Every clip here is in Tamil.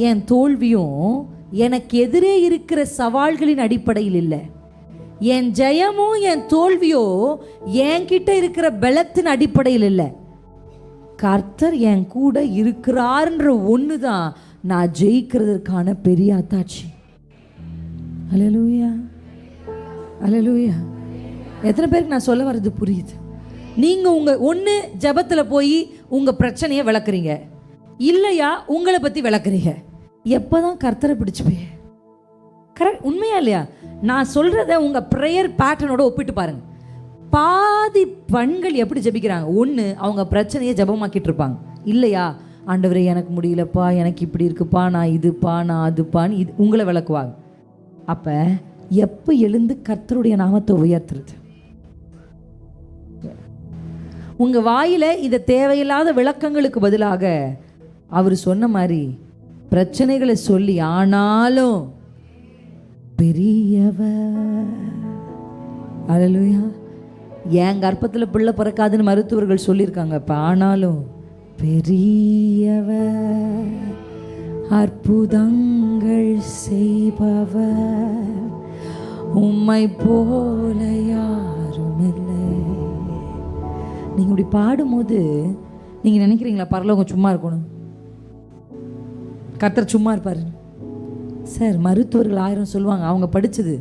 என் தோல்வியும் எனக்கு எதிரே இருக்கிற சவால்களின் அடிப்படையில் இல்லை. என் ஜெயமும் என் தோல்வியோ என்கிட்ட இருக்கிற பலத்தின் அடிப்படையில் இல்லை. கர்த்தர் என் கூட இருக்கிறார்ன்ற ஒன்று தான் நான் ஜெயிக்கிறதுக்கான பெரிய அத்தாட்சி. அல்லேலூயா, அல்லேலூயா. எத்தனை பேருக்கு நான் சொல்ல வர்றது புரியுது? நீங்கள் உங்கள் ஒன்று ஜெபத்தில் போய் உங்கள் பிரச்சனையை விளக்குறீங்க, இல்லையா உங்களை பற்றி விளக்குறீங்க. எப்போ தான் கர்த்தரை பிடிச்சிப்பே? கரெக்ட், உண்மையா இல்லையா? நான் சொல்கிறத உங்கள் ப்ரேயர் பேட்டர்னோட ஒப்பிட்டு பாருங்கள். பாதி பெண்கள் எப்படி ஜெபிக்கிறாங்க? ஒன்று, அவங்க பிரச்சனையை ஜெபமாக்கிட்டு இருப்பாங்க. இல்லையா, ஆண்டவரே எனக்கு முடியலப்பா, எனக்கு இப்படி இருக்குப்பா, நான் இதுப்பா, நான் அதுப்பான்னு இது உங்களை விளக்குவாங்க. அப்போ எப்போ எழுந்து கர்த்தருடைய நாமத்தை உயர்த்துறது? உங்கள் வாயில் இதை தேவையில்லாத விளக்கங்களுக்கு பதிலாக அவர் சொன்ன மாதிரி பிரச்சனைகளை சொல்லி, ஆனாலும் பெரியவர். அல்லேலூயா. என் கர்ப்பத்தில் பிள்ளை பிறக்காதுன்னு மருத்துவர்கள் சொல்லியிருக்காங்க. இப்போ ஆனாலும் பெரியவர், அற்புதங்கள் செய்பவர், உம்மை போல யாரும் இல்லை. நீங்கள் இப்படி பாடும்போது நீங்கள் நினைக்கிறீங்களா பரலோகம் சும்மா இருக்கணும், கர்த்தர் சும்மா இருப்பார்? சார், மருத்துவர்கள் 1000 சொல்லுவாங்க, அவங்க படித்தது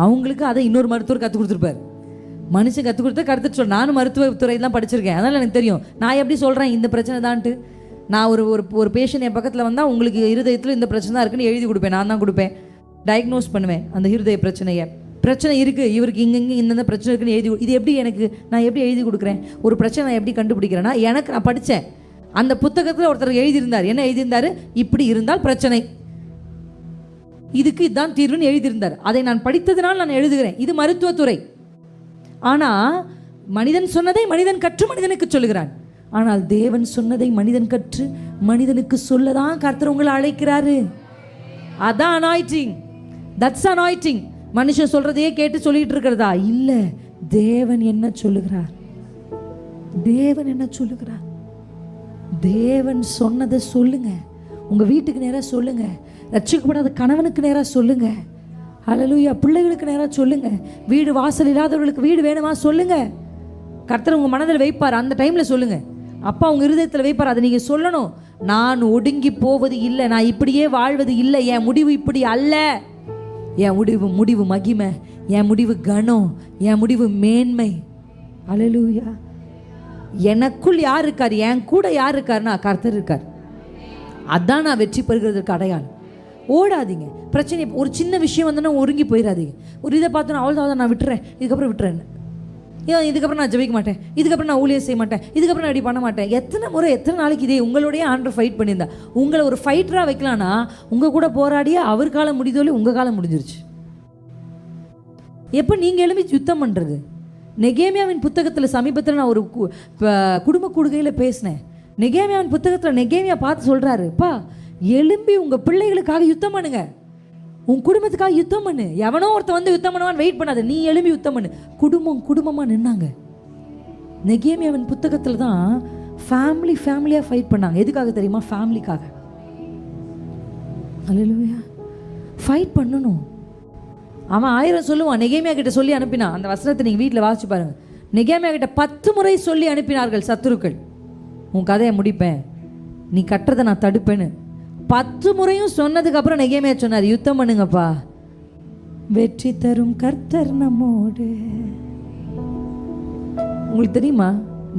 அவங்களுக்கு அதை இன்னொரு மருத்துவர் கற்றுக் கொடுத்துருப்பார். மனுஷன் கற்றுக் கொடுத்தா கருத்து சொல். நானும் மருத்துவத்துறையெல்லாம் படிச்சிருக்கேன், அதனால் எனக்கு தெரியும். நான் எப்படி சொல்கிறேன் இந்த பிரச்சனை தான்ட்டு. நான் ஒரு பேஷண்ட் என் பக்கத்தில் வந்தால் உங்களுக்கு இருதயத்தில் இந்த பிரச்சனை தான் இருக்குன்னு எழுதி கொடுப்பேன். நான் தான் கொடுப்பேன், டயக்னோஸ் பண்ணுவேன் அந்த இருதய பிரச்சனை இருக்குது, இவருக்கு இங்கே இந்த பிரச்சனை இருக்குன்னு எழுதி. இது எப்படி நான் எப்படி எழுதி கொடுக்குறேன்? ஒரு பிரச்சனை நான் எப்படி கண்டுபிடிக்கிறேன்னா, நான் படித்தேன், அந்த புத்தகத்தில் ஒருத்தர் எழுதியிருந்தார். என்ன எழுதியிருந்தார்? இப்படி இருந்தால் பிரச்சனை, இதுக்கு இதுதான் தீர்வுன்னு எழுதியிருந்தார். அதை நான் படித்ததுனால் நான் எழுதுகிறேன். இது மருத்துவத்துறை. ஆனால் மனிதன் சொன்னதை மனிதன் கற்று மனிதனுக்கு சொல்லுகிறான். ஆனால் தேவன் சொன்னதை மனிதன் கற்று மனிதனுக்கு சொல்லதான் கர்த்தர் உங்களை அழைக்கிறாரு. அதான் அனாயிட்டிங். தட்ஸ் அனாயிட்டிங். மனுஷன் சொல்றதையே கேட்டு சொல்லிட்டு இருக்கிறதா? இல்லை. தேவன் என்ன சொல்லுகிறார்? தேவன் என்ன சொல்லுகிறார்? தேவன் சொன்னதை சொல்லுங்க. உங்க வீட்டுக்கு நேராக சொல்லுங்க. ரட்சிக்கப்படாத கணவனுக்கு நேராக சொல்லுங்க. அல்லேலூயா. பிள்ளைகளுக்கு நேராக சொல்லுங்க. வீடு வாசல் இல்லாதவர்களுக்கு வீடு வேணுமா சொல்லுங்க. கர்த்தர் உங்கள் மனதில் வைப்பார், அந்த டைமில் சொல்லுங்க. அப்பா உங்கள் இருதயத்தில் வைப்பார், அதை நீங்கள் சொல்லணும். நான் ஒடுங்கி போவது இல்லை, நான் இப்படியே வாழ்வது இல்லை, என் முடிவு இப்படி அல்ல. என் முடிவு மகிமை, என் முடிவு கனம், என் முடிவு மேன்மை. அல்லேலூயா. எனக்குள் யார் இருக்கார்? என் கூட யார் இருக்காருன்னா கர்த்தர் இருக்கார். அதான் நான் வெற்றி பெறுகிறதுக்கு அடையாளம். ஓடாதீங்க. பிரச்சனை ஒரு சின்ன விஷயம் வந்தோன்னா ஒருங்கி போயிடாதீங்க. ஒரு இதை பார்த்தோன்னா அவ்வளோதான், நான் விட்டுறேன், இதுக்கப்புறம் விட்டுறேன், இதுக்கப்புறம் நான் ஜெபிக்க மாட்டேன், இதுக்கப்புறம் நான் ஊழியம் செய்ய மாட்டேன், இதுக்கப்புறம் நான் இப்படி பண்ண மாட்டேன். எத்தனை நாளைக்கு இதே உங்களுடைய ஆண்டர் ஃபைட் பண்ணியிருந்தா? உங்களை ஒரு ஃபைட்டராக வைக்கலான்னா உங்கள் கூட போராடிய அவர் காலம் முடிதோலே உங்கள் காலம் முடிஞ்சிருச்சு. எப்போ நீங்கள் எழுப்பி யுத்தம் பண்ணுறது? நெகேமியாவின் புத்தகத்தில் சமீபத்தில் நான் ஒரு குடும்ப கூடுகையில் பேசினேன். நெகேமியாவின் புத்தகத்தில் நெகேமியா பார்த்து சொல்கிறாருப்பா, எழும்பி உங்கள் பிள்ளைகளுக்காக யுத்தம் பண்ணுங்க, உன் குடும்பத்துக்காக யுத்தம் பண்ணு. எவனோ ஒருத்த வந்து யுத்தம் பண்ணுவான்னு வெயிட் பண்ணாத, நீ எழும்பி யுத்தம் பண்ணு. குடும்பமாக நின்னாங்க. நெகேமியாவின் புத்தகத்தில் தான் ஃபேமிலியாக ஃபைட் பண்ணாங்க. எதுக்காக தெரியுமா? ஃபேமிலிக்காக. அல்லேலூயா. ஃபைட் பண்ணணும். அவன் 1000 சொல்லுவான், நெகேமியா கிட்ட சொல்லி அனுப்பினான். அந்த வசனத்தை நீங்கள் வீட்டில் வாசிச்சு பாருங்க. நெகேமியா கிட்ட 10 முறை சொல்லி அனுப்பினார்கள் சத்துருக்கள், உன் கதையை முடிப்பேன், நீ கட்டுறதை நான் தடுப்பேன்னு. 10 முறையும் சொன்னதுக்கு அப்புறம் நெகேமியா சொன்னார், யுத்தம் பண்ணுங்கப்பா, வெற்றி தரும் கர்த்தர் நம்மோடு. உங்களுக்கு தெரியுமா,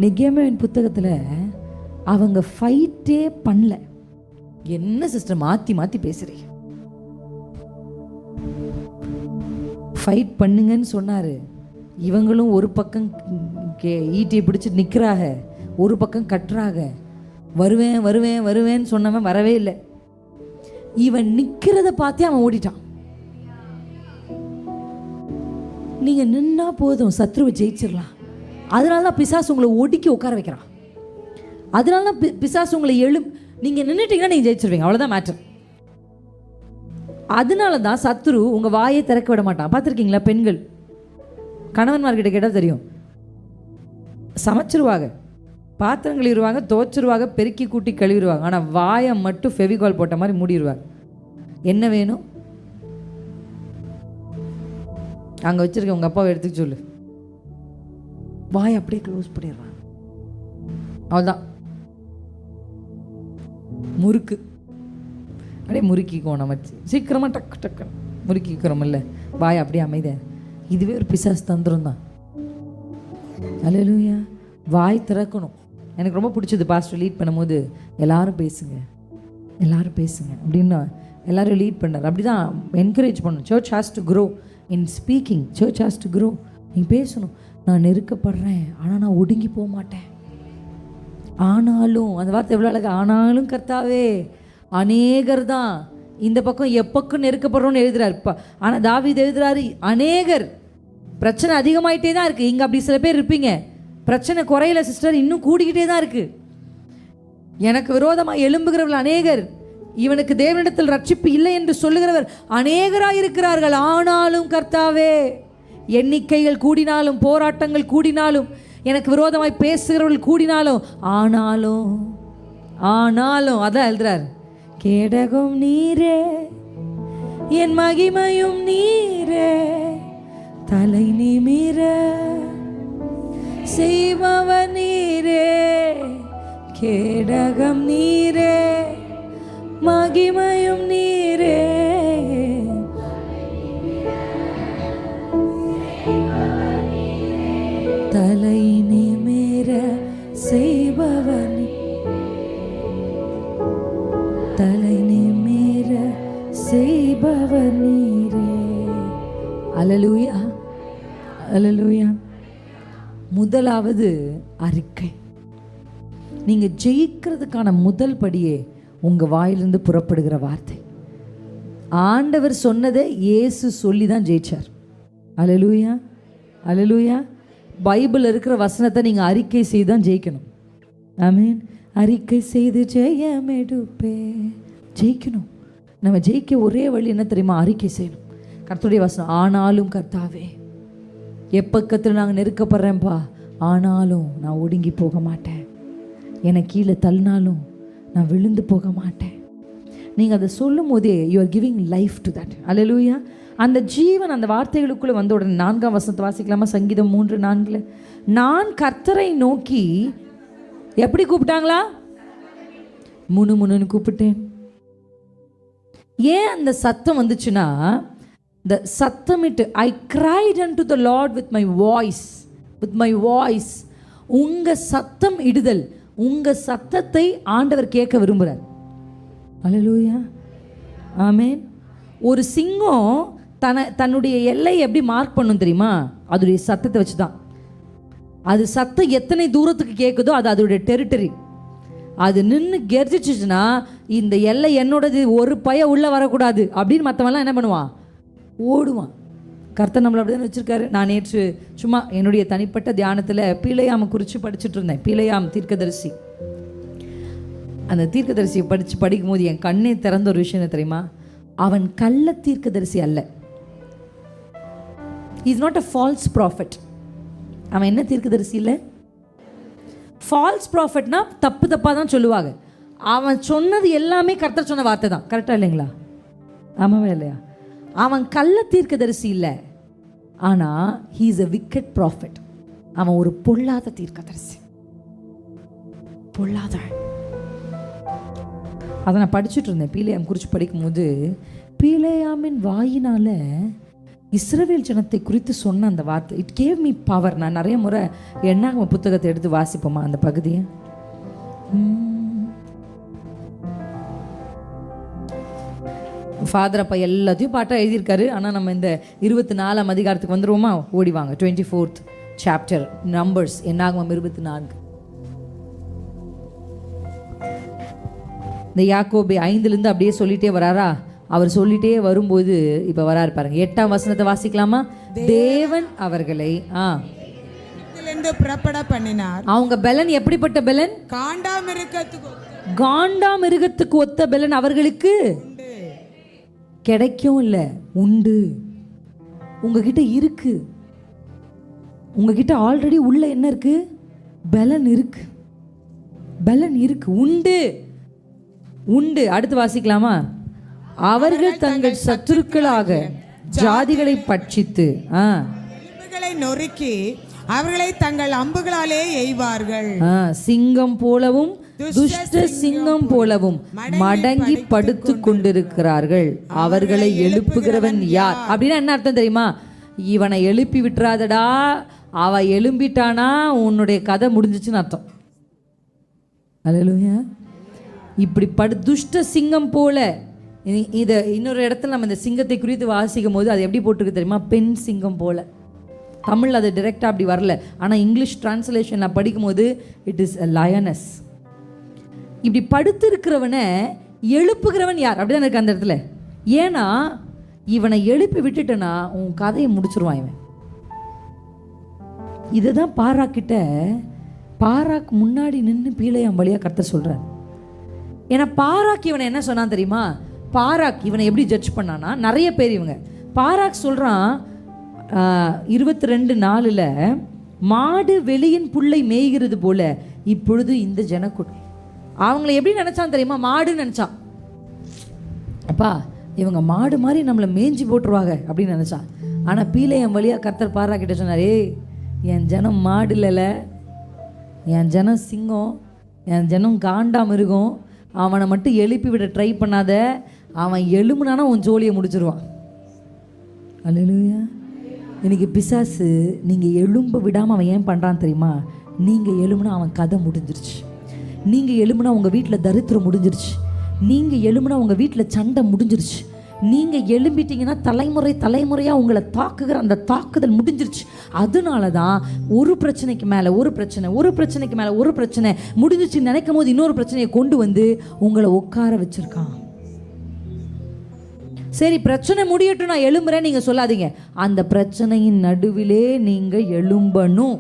நெகேமியாவின் புத்தகத்தில் அவங்க ஃபைட்டே பண்ணல. என்ன சிஸ்டர் மாற்றி பேசுறீங்க? ஃபைட் பண்ணுங்கன்னு சொன்னார். இவங்களும் ஒரு பக்கம் ஈட்டியை பிடிச்சி நிற்கிறாங்க, ஒரு பக்கம் கட்டுறாங்க. வருவேன்னு சொன்னவன் வரவே இல்லை. இவன் நிற்கிறத பார்த்தே அவன் ஓடிட்டான். நீங்கள் நின்னா போதும், சத்ருவை ஜெயிச்சிடலாம். அதனால தான் பிசாசு உங்களை ஒடுக்கி உட்கார வைக்கிறான். அதனால தான் பிசாசு உங்களை நீங்கள் நின்றுட்டீங்கன்னா நீங்கள் ஜெயிச்சிருவீங்க, அவ்வளோதான் மேட்டர். அதனால தான் சத்ரு உங்கள் வாயை திறக்க விட மாட்டான். பார்த்துருக்கீங்களா? பெண்கள் கணவன்மார்கிட்ட கேட்டால் தெரியும், சமைச்சிருவாங்க, பாத்திரம் கழுவிடுவாங்க, துவச்சிருவாங்க, பெருக்கி கூட்டி கழுவிடுவாங்க. ஆனால் வாயை மட்டும் ஃபெவிகால் போட்ட மாதிரி மூடிடுவாங்க. என்ன வேணும் அங்கே வச்சிருக்க உங்கள் அப்பாவை எடுத்துக்க சொல்லு, வாயை அப்படியே க்ளோஸ் பண்ணிடுவாங்க. அவ்வளோதான். முறுக்கு அப்படியே முறுக்கிக்குவோம், நம்ம சீக்கிரமாக டக்கு டக்குன்னு முறுக்கிக்கிறோமில்ல, வாயை அப்படியே அமைத. இதுவே ஒரு பிசாசு தந்திரம் தான். அல்லேலூயா. வாய் திறக்கணும். எனக்கு ரொம்ப பிடிச்சது, பாஸ்டர் லீட் பண்ணும்போது எல்லாரும் பேசுங்க எல்லாரும் பேசுங்க அப்படின்னு எல்லாரும் லீட் பண்ணார். அப்படி தான் என்கரேஜ் பண்ணணும். Church has to grow in speaking. Church has to grow. நீங்கள் பேசணும். நான் நெருக்கப்படுறேன், ஆனால் நான் ஒடுங்கி போக மாட்டேன். ஆனாலும், அந்த வார்த்தை எவ்வளோ அழகு, ஆனாலும் கர்த்தாவே அநேகர் தான். இந்த பக்கம் எப்பக்கம் நெருக்கப்படுறோன்னு எழுதுறாரு. ஆனால் தாவீது எழுதுறாரு அநேகர். பிரச்சனை அதிகமாயிட்டே தான் இருக்குது. இங்கே அப்படி சில பேர் இருப்பீங்க, பிரச்சனை குறையில சிஸ்டர், இன்னும் கூடிக்கிட்டே தான் இருக்குது. எனக்கு விரோதமாக எழும்புகிறவர்கள் அநேகர், இவனுக்கு தேவனிடத்தில் ரட்சிப்பு இல்லை என்று சொல்லுகிறவர் அநேகராக இருக்கிறார்கள். ஆனாலும் கர்த்தாவே, எண்ணிக்கைகள் கூடினாலும், போராட்டங்கள் கூடினாலும், எனக்கு விரோதமாய் பேசுகிறவர்கள் கூடினாலும், ஆனாலும் ஆனாலும் அதான் எழுதுறார், கேடகம் நீரே என் மகிமையும் நீரே, தலை நிமிர செய்பவர் நீரே, கேடகம் நீரே மகிமையும் நீரே, தலை நிமிர செய்பவர், தலை நிமிர செய்பவர் நீரே. அல்லேலூயா, அல்லேலூயா. முதலாவது அறிக்கை. நீங்க ஜெயிக்கிறதுக்கான முதல் படியே உங்க வாயிலிருந்து புறப்படுகிற வார்த்தை. ஆண்டவர் சொன்னதை இயேசு சொல்லி தான் ஜெயிச்சார். அல்லேலூயா, அல்லேலூயா. பைபிள் இருக்கிற வசனத்தை நீங்க அறிக்கை செய்து தான் ஜெயிக்கணும். ஆமீன். அறிக்கை செய்து ஜெயமெடுப்பே. ஜெயிக்கணும். நம்ம ஜெயிக்க ஒரே வழி என்ன தெரியுமா? அறிக்கை செய்யணும். கர்த்தருடைய வசனம், ஆனாலும் கர்த்தாவே, எப்பக்கத்தில் நாங்கள் நெருக்கப்படுறேன்ப்பா, ஆனாலும் நான் ஒடுங்கி போக மாட்டேன். என்னை கீழே தள்ளினாலும் நான் விழுந்து போக மாட்டேன். நீங்கள் அதை சொல்லும் போதே you are giving life to that. Hallelujah. அந்த ஜீவன் அந்த வார்த்தைகளுக்குள்ளே வந்த உடனே 4ஆம் வசனத்தை வாசிக்கலாமா? சங்கீதம் 3:4. நான் கர்த்தரை நோக்கி, எப்படி கூப்பிட்டாங்களா? முணுமுணுன்னு கூப்பிட்டேன். ஏன் அந்த சத்தம் வந்துச்சுன்னா, the சத்தமிட்டு I cried unto the Lord with my voice. உங்க சத்தம் இடுதல், உங்க சத்தத்தை ஆண்டவர் கேட்க விரும்புகிறார். அல்லேலூயா, ஆமென். ஒரு சிங்கம் தன்னுடைய எல்லை எப்படி மார்க் பண்ணும் தெரியுமா? அதோடைய சத்தத்தை வச்சு தான். அது சத்தம் எத்தனை தூரத்துக்கு கேட்குதோ அது அதோடைய டெரிட்டரி. அது நின்று கெர்ஜிச்சுன்னா, இந்த எல்லை என்னோடது, ஒரு பய உள்ளே வரக்கூடாது அப்படின்னு மற்றவெல்லாம் என்ன பண்ணுவான்? ஓடுவான். கர்த்தர் நம்மளை அப்படி தான் வச்சுருக்காரு. நான் நேற்று சும்மா என்னுடைய தனிப்பட்ட தியானத்தில் பீலையாமை குறித்து படிச்சுட்டு இருந்தேன். பீலையாம் தீர்க்கதரிசி. அந்த தீர்க்கதரிசியை படிக்கும்போது என் கண்ணே திறந்த ஒரு விஷயம் தெரியுமா? அவன் கள்ள தீர்க்கதரிசி அல்ல. Is not a false prophet. அவன் என்ன தீர்க்கதரிசி இல்லை? ஃபால்ஸ் ப்ராஃபட்னா தப்பு தப்பாக தான் சொல்லுவாங்க. அவன் சொன்னது எல்லாமே கர்த்தர் சொன்ன வார்த்தை தான். கரெக்டாக இல்லைங்களா? ஆமாவே இல்லையா? அவன் கள்ள தீர்க்கதரிசி இல்லை, ஆனால் he is a wicked prophet. அவன் ஒரு பொல்லாத தீர்க்கதரிசி. பொல்லாத. அதை நான் படிச்சுட்டு இருந்தேன். பீலையாம் குறித்து படிக்கும்போது, பீலையாமின் வாயினால இஸ்ரவேல் ஜனத்தை குறித்து சொன்ன அந்த வார்த்தை, இட் கேவ் மீ பவர். நான் நிறைய முறை என்னாகம புத்தகத்தை எடுத்து வாசிப்போமா அந்த பகுதியை. ஃபாதர் அப்பா எல்லாத்தையும் பாட்டாக எழுதியிருக்காரு. ஆனால் நம்ம இந்த 24ஆம் அதிகாரத்துக்கு வந்துடுவோமா? ஓடிவாங்க. 24th chapter numbers, என்னாகமம் 24. இந்த யாக்கோபு 5லேருந்து அப்படியே சொல்லிட்டே வராரா? அவர் சொல்லிட்டே வரும்போது இப்போ வராரு பாருங்க. 8ஆம் வசனத்தை வாசிக்கலாமா? தேவன் அவர்களை புறப்பட பண்ணினார். அவங்க பெலன் எப்படிப்பட்ட பெலன்? காண்டாமிருகத்துக்கு ஒத்த பெலன் அவர்களுக்கு கிடைக்கும். இல்லை, உண்டு. உங்ககிட்ட இருக்கு. உங்ககிட்ட ஆல்ரெடி உள்ள என்ன இருக்கு? பலன் இருக்கு. பலன் இருக்கு, உண்டு உண்டு. அடுத்து வாசிக்கலாமா? அவர்கள் தங்கள் சத்துருக்களாக ஜாதிகளை பட்சித்து எலும்புகளை நொறுக்கி அவர்களை தங்கள் அம்புகளாலே எய்வார்கள். சிங்கம் போலவும் துஷ்ட சிங்கம் போலவும் மடங்கி படுத்து கொண்டிருக்கிறார்கள். அவர்களை எழுப்புகிறவன் யார்? அப்படின்னா என்ன அர்த்தம் தெரியுமா? இவனை எழுப்பி விட்டுறாதடா, அவ எழும்பிட்டானா உன்னுடைய கதை முடிஞ்சிச்சுன்னு அர்த்தம். அல்லேலூயா. இப்படி துஷ்ட சிங்கம் போல. இதை இன்னொரு இடத்துல நம்ம இந்த சிங்கத்தை குறித்து வாசிக்கும் போது அது எப்படி போட்டிருக்கு தெரியுமா? பெண் சிங்கம் போல. தமிழ் அது டைரெக்டாக அப்படி வரல, ஆனால் இங்கிலீஷ் டிரான்ஸ்லேஷன் நான் படிக்கும்போது இட் இஸ் அ லயனஸ். இப்படி படுத்திருக்கிறவனை எழுப்புகிறவன் யார்? அப்படிதான் இருக்கு அந்த இடத்துல. ஏன்னா இவனை எழுப்பி விட்டுட்டனா உன் கதையை முடிச்சிருவான் இவன். இதை தான் பாராக்கிட்ட பாராக் முன்னாடி நின்று பீலையாம் வழியாக கர்த்தர் சொல்கிறார். ஏன்னா பாராக் இவனை என்ன சொன்னான் தெரியுமா? பாராக் இவனை எப்படி ஜட்ஜ் பண்ணானா, நிறைய பேர் இவங்க பாராக் சொல்கிறான் 22:4 மாடு வெளியின் புல்லை மேய்கிறது போல இப்பொழுது இந்த ஜனக்கூட்டம். அவங்கள எப்படி நினச்சான் தெரியுமா? மாடுன்னு நினச்சான். அப்பா இவங்க மாடு மாதிரி நம்மளை மேய்ஞ்சி போட்டுருவாங்க அப்படின்னு நினச்சான். ஆனால் பீலையம் வழியாக கர்த்தர் பாராக்கிட்ட சொன்னார், என் ஜனம் மாடு இல்லைல்ல, என் ஜனம் சிங்கம், என் ஜனம் காண்டாம இருக்கும். அவனை மட்டும் எழுப்பி விட ட்ரை பண்ணாத, அவன் எழும்புனானா உன் ஜோலியை முடிச்சிருவான். அல்லேலூயா. இன்னைக்கு பிசாசு நீங்கள் எழும்ப விடாமல் அவன் ஏன் பண்ணுறான்னு தெரியுமா? நீங்கள் எழும்புனா அவன் கதை முடிஞ்சிருச்சு. நீங்கள் எழும்புனா உங்கள் வீட்டில் தரித்திரம் முடிஞ்சிருச்சு. நீங்கள் எழும்புனா உங்கள் வீட்டில் சண்டை முடிஞ்சிருச்சு. நீங்கள் எழும்பிட்டீங்கன்னா தலைமுறை தலைமுறையாக உங்களை தாக்குகிற அந்த தாக்குதல் முடிஞ்சிருச்சு. அதனால தான் ஒரு பிரச்சனைக்கு மேலே ஒரு பிரச்சனை, ஒரு பிரச்சனைக்கு மேலே ஒரு பிரச்சனை முடிஞ்சிச்சு நினைக்கும் போது இன்னொரு பிரச்சனையை கொண்டு வந்து உங்களை உட்கார வச்சிருக்கான். சரி பிரச்சனை முடியட்டும் நான் எழும்புறேன் நீங்கள் சொல்லாதீங்க. அந்த பிரச்சனையின் நடுவிலே நீங்கள் எழும்பணும்.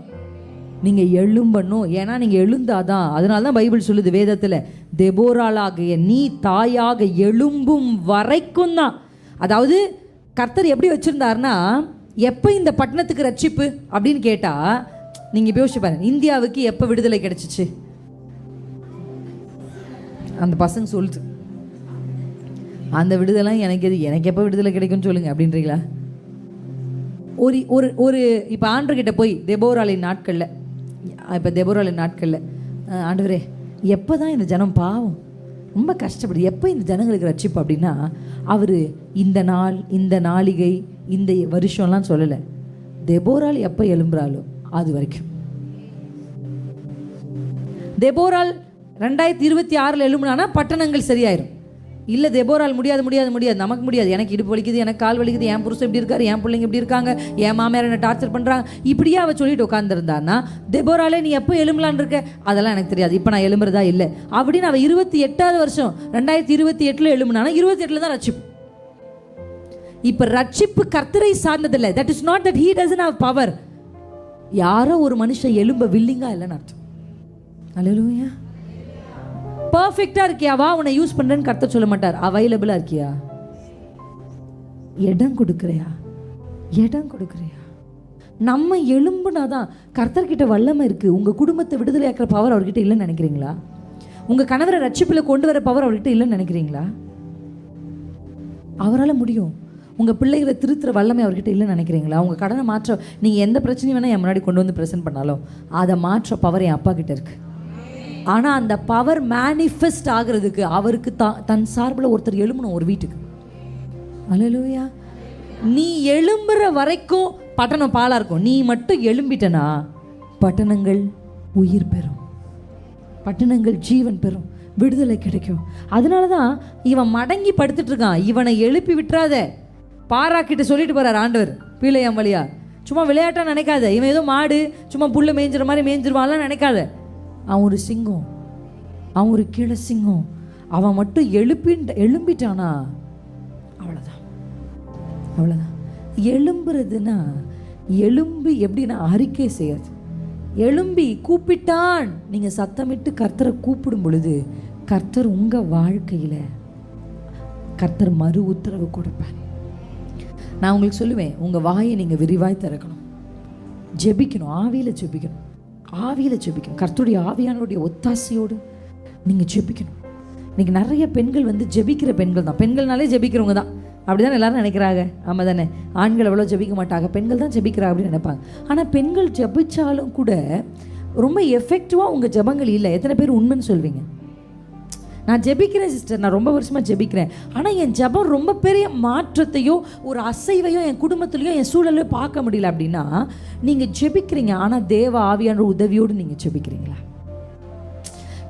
நீங்கள் எழும்பணும். ஏன்னா நீங்கள் எழுந்தாதான். அதனால தான் பைபிள் சொல்லுது வேதத்தில், தெபோராளாகிய நீ தாயாக எழும்பும் வரைக்கும் தான். அதாவது கர்த்தர் எப்படி வச்சுருந்தாருன்னா, எப்போ இந்த பட்டணத்துக்கு ரட்சிப்பு அப்படின்னு கேட்டால் நீங்கள் இப்போ யோசிச்சு பாருங்க, இந்தியாவுக்கு எப்போ விடுதலை கிடைச்சிச்சு? அந்த பசங்க சொல்லுது, அந்த விடுதலை எனக்கு எப்போ விடுதலை கிடைக்கும்னு சொல்லுங்கள் அப்படின்றீங்களா? ஒரு ஒரு ஒரு இப்போ ஆண்டவர்கிட்ட போய் தெபோராளின் நாட்களில், இப்போ தெபோராளின் நாட்களில், ஆண்டவரே எப்போ தான் இந்த ஜனம் பாவம் ரொம்ப கஷ்டப்படுது, எப்போ இந்த ஜனங்களுக்கு ரட்சிப்பு அப்படின்னா, அவர் இந்த நாள் இந்த நாளிகை இந்த வருஷம்லாம் சொல்லலை. தெபோராள் எப்போ எழும்புறாளோ அது வரைக்கும். தெபோராள் 2026 எழும்புனானா பட்டணங்கள் சரியாயிரும். இல்லை தெபோரால் முடியாது முடியாது முடியாது, நமக்கு முடியாது, எனக்கு இடுப்பு வலிக்குது, எனக்கு கால் வலிக்குது, என் புருஷன் இப்படி இருக்காரு, என் பிள்ளைங்க இப்படி இருக்காங்க, என் மாமியார் என்ன டார்ச்சர் பண்ணுறாங்க, இப்படியே அவள் சொல்லிட்டு உட்காந்துருந்தான்னா தெபோராலே நீ எப்போ எழும்பலான் இருக்க? அதெல்லாம் எனக்கு தெரியாது, இப்போ நான் எழும்புறதா இல்லை அப்படின்னு அவள் 28வது வருஷம் 2028 எழும்புனானா 28 தான் ரட்சிப்பு. இப்போ ரட்சிப்பு கர்த்தரை சார்ந்ததில்லை. That is not that he doesn't have power. யாரோ ஒரு மனுஷன் எழும்ப வில்லிங்கா இல்லைன்னு அர்த்தம். அல்லேலூயா. பர்ஃபெக்டாக இருக்கியாவா உன்னை யூஸ் பண்ணுறேன்னு கர்த்தர் சொல்ல மாட்டார். அவைலபிளாக இருக்கியா? இடம் கொடுக்குறியா? இடம் கொடுக்குறியா? நம்ம எழும்புனாதான் கர்த்தர்கிட்ட வல்லமை இருக்குது. உங்கள் குடும்பத்தை விடுதலையாக்குற பவர் அவர்கிட்ட இல்லைன்னு நினைக்கிறீங்களா? உங்கள் கணவரை ரட்சிப்பில் கொண்டு வர பவர் அவர்கிட்ட இல்லைன்னு நினைக்கிறீங்களா? அவரால் முடியும். உங்கள் பிள்ளைகளை திருத்துற வல்லமை அவர்கிட்ட இல்லைன்னு நினைக்கிறீங்களா? உங்கள் கடனை மாற்ற நீங்கள் எந்த பிரச்சனையும் வேணால் என் முன்னாடி கொண்டு வந்து ப்ரெசென்ட் பண்ணாலும் அதை மாற்ற பவர் என் அப்பா கிட்ட இருக்குது. ஆனால் அந்த பவர் மேனிஃபெஸ்ட் ஆகிறதுக்கு அவருக்கு தன் சார்பில் ஒருத்தர் எழும்பணும் ஒரு வீட்டுக்கு. அல்லேலூயா. நீ எழும்புற வரைக்கும் பட்டணம் பாலாக இருக்கும். நீ மட்டும் எழும்பிட்டனா பட்டணங்கள் உயிர் பெறும், பட்டணங்கள் ஜீவன் பெறும், விடுதலை கிடைக்கும். அதனால தான் இவன் மடங்கி படுத்துட்டு இருக்கான். இவனை எழுப்பி விட்டுறாத. பாராக்கிட்ட சொல்லிட்டு போறார் ஆண்டவர் பீலையாம் வழியா. சும்மா விளையாட்டா நினைக்காத. இவன் ஏதோ மாடு சும்மா புல்லை மேய்ஞ்சிற மாதிரி மேய்ஞ்சிருவான்லாம் நினைக்காத. அவன் ஒரு சிங்கம், அவன் ஒரு கீழ சிங்கம். அவன் மட்டும் எழும்பிட்டானா அவ்வளோதான், அவ்வளோதான். எழும்புறதுன்னா எழும்பி எப்படின்னா அறிக்கை செய்யாது. எழும்பி கூப்பிட்டான். நீங்கள் சத்தமிட்டு கர்த்தரை கூப்பிடும் பொழுது கர்த்தர் உங்கள் வாழ்க்கையில் கர்த்தர் மறு உத்தரவு கொடுப்பார். நான் உங்களுக்கு சொல்லுவேன், உங்கள் வாயை நீங்கள் விரிவாய் திறக்கணும், ஜெபிக்கணும், ஆவியில் ஜெபிக்கணும். ஆவியில் ஜெபிக்கணும். கர்த்தருடைய ஆவியானவருடைய ஒத்தாசையோடு நீங்கள் ஜெபிக்கணும். இன்றைக்கி நிறைய பெண்கள் வந்து ஜெபிக்கிற பெண்கள் தான். பெண்கள்னாலே ஜெபிக்கிறவங்க தான், அப்படி தான் எல்லாரும் நினைக்கிறாங்க. ஆமாம் தானே? ஆண்கள் அவ்வளோ ஜெபிக்க மாட்டாங்க, பெண்கள் தான் ஜெபிக்கிறாங்க அப்படின்னு நினைப்பாங்க. ஆனால் பெண்கள் ஜெபிச்சாலும் கூட ரொம்ப எஃபெக்டிவாக உங்கள் ஜெபங்கள் இல்லை. எத்தனை பேர் உண்மைன்னு சொல்வீங்க? நான் ஜெபிக்கிறேன் சிஸ்டர், நான் ரொம்ப வருஷமாக ஜெபிக்கிறேன், ஆனால் என் ஜெபம் ரொம்ப பெரிய மாற்றத்தையோ ஒரு அசைவையோ என் குடும்பத்துலேயோ என் சூழலையோ பார்க்க முடியல அப்படின்னா நீங்கள் ஜெபிக்கிறீங்க, ஆனால் தேவ ஆவியான உதவியோடு நீங்கள் ஜெபிக்கிறீங்களா?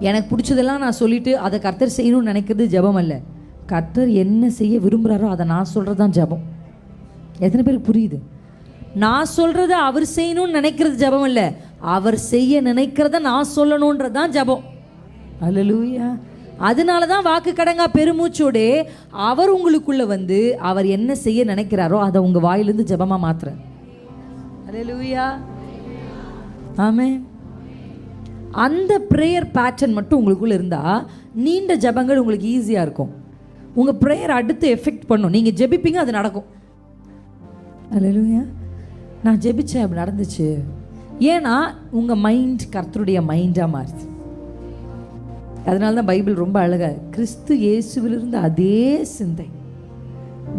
எனக்கு பிடிச்சதெல்லாம் நான் சொல்லிவிட்டு அதை கர்த்தர் செய்யணும்னு நினைக்கிறது ஜெபம் அல்ல. கர்த்தர் என்ன செய்ய விரும்புகிறாரோ அதை நான் சொல்கிறது தான் ஜெபம். எத்தனை பேருக்கு புரியுது? நான் சொல்கிறத அவர் செய்யணும்னு நினைக்கிறது ஜெபம் இல்லை, அவர் செய்ய நினைக்கிறத நான் சொல்லணுன்றது தான் ஜெபம். அல்லேலூயா. அதனால தான் வாக்கு கடங்கா பெருமூச்சோடே அவர் உங்களுக்குள்ளே வந்து அவர் என்ன செய்ய நினைக்கிறாரோ அதை உங்கள் வாயிலிருந்து ஜெபமாக மாத்துறேன். அல்லேலூயா. ஆமென். அந்த ப்ரேயர் பேட்டர்ன் மட்டும் உங்களுக்குள்ளே இருந்தால் நீண்ட ஜெபங்கள் உங்களுக்கு ஈஸியாக இருக்கும். உங்கள் ப்ரேயர் அடுத்து எஃபெக்ட் பண்ணும். நீங்கள் ஜெபிப்பீங்க, அது நடக்கும். அல்லேலூயா. நான் ஜெபிச்சேன், அப்படி நடந்துச்சு. ஏன்னா உங்கள் மைண்ட் கர்த்தருடைய மைண்டாக மாறுது. அதனால தான் பைபிள் ரொம்ப அழகாக, கிறிஸ்து இயேசுவிலிருந்து அதே சிந்தை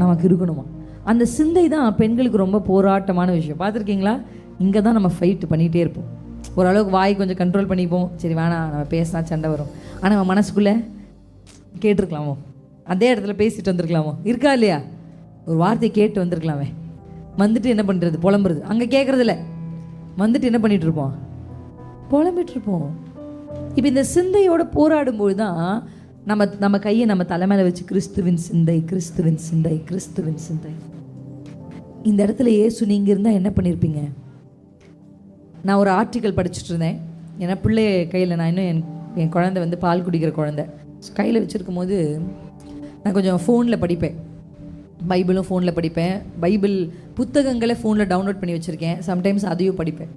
நமக்கு இருக்கணுமா. அந்த சிந்தை தான் பெண்களுக்கு ரொம்ப போராட்டமான விஷயம். பார்த்துருக்கீங்களா? இங்கே தான் நம்ம ஃபைட் பண்ணிகிட்டே இருப்போம். ஓரளவுக்கு வாய் கொஞ்சம் கண்ட்ரோல் பண்ணிப்போம், சரி வேணாம் நம்ம பேசினா சண்டை வரும். ஆனால் நம்ம மனசுக்குள்ளே கேட்டிருக்கலாமோ, அதே இடத்துல பேசிட்டு வந்திருக்கலாமோ, இருக்கா இல்லையா? ஒரு வார்த்தையை கேட்டு வந்திருக்கலாமே. வந்துட்டு என்ன பண்ணுறது? புலம்புறது. அங்கே கேட்குறதில்ல, வந்துட்டு என்ன பண்ணிகிட்டு இருப்போம்? புலம்பிட்டு இருப்போம். இப்போ இந்த சிந்தையோடு போராடும்போது தான் நம்ம கையை நம்ம தலைமையில் வச்சு கிறிஸ்துவின் சிந்தை, கிறிஸ்துவின் சிந்தை, கிறிஸ்துவின் சிந்தை. இந்த இடத்துல இயேசு நீங்கள் இருந்தால் என்ன பண்ணியிருப்பீங்க? நான் ஒரு ஆர்டிக்கல் படிச்சுட்டு இருந்தேன். ஏன்னா பிள்ளை கையில், நான் இன்னும் என் குழந்தை வந்து பால் குடிக்கிற குழந்தை கையில் வச்சுருக்கும் போது நான் கொஞ்சம் ஃபோனில் படிப்பேன். பைபிளும் ஃபோனில் படிப்பேன். பைபிள் புத்தகங்களை ஃபோனில் டவுன்லோட் பண்ணி வச்சுருக்கேன். சம்டைம்ஸ் அதையும் படிப்பேன்.